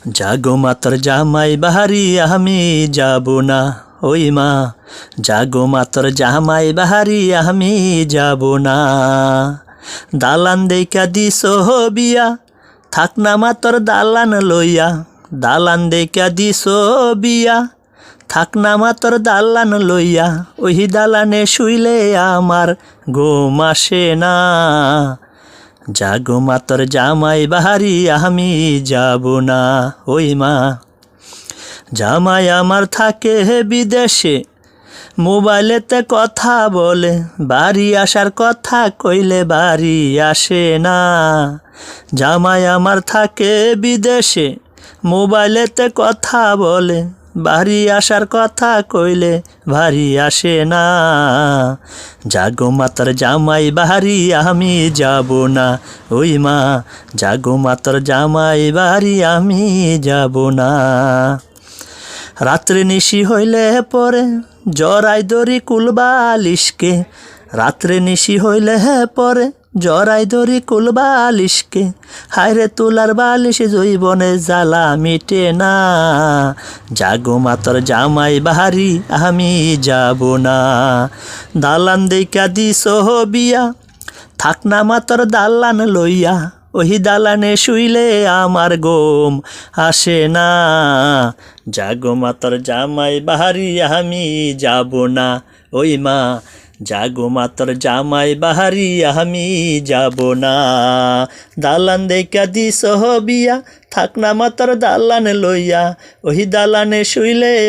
জাগো মা তোর জামাই বাহারি আমি যাব না, ওই মা জাগো মা তোর জামাই বাহারি আমি যাব না। দালান দেইকা দিছো বিয়া, থাক না মা তোর দালান লইয়া। দালান দেইকা দিছো বিয়া, থাক না মা তোর দালান লইয়া। ওই দালানে শুইলে আমার ঘুম আসে না। জাগো মা তোর জামাই বাহারি আমি যাব না, ওই মা। জামাই আমার থাকে বিদেশে, মোবাইলেতে কথা বলে। বাড়ি আসার কথা কইলে বাড়ি আসে না। জামাই আমার থাকে বিদেশে, মোবাইলেতে কথা বলে। বাড়ি আসার কথা কইলে বাড়ি আসে না। জাগো মা তোর জামাই বাহারি আমি যাব না, ওই মা জাগো মা তোর জামাই বাহারি আমি যাব না। রাত্রে নিশি হইলে পরে জরাই দড়ি কুলবালিশকে। রাত্রে নিশি হইলে পরে জরাই দড়ি কুলবালিশকে। হায়রে তুলার বালিশ জৈবনে জ্বালা মিটে না। জাগো মা তোর জামাই বাহারি আমি যাব না। দালান দেইকা দিছো বিয়া, থাক না মা তোর দালান লইয়া। ওই দালানে শুইলে আমার ঘুম আসে না। জাগো মা তোর জামাই বাহারি আমি যাব না, ওই মা জাগো মা তোর জামাই বাহারি আমি যাব না। দালান দেইকা দিছো বিয়া, থাক না মা তোর দালান লইয়া। ওই দালানে শুইলে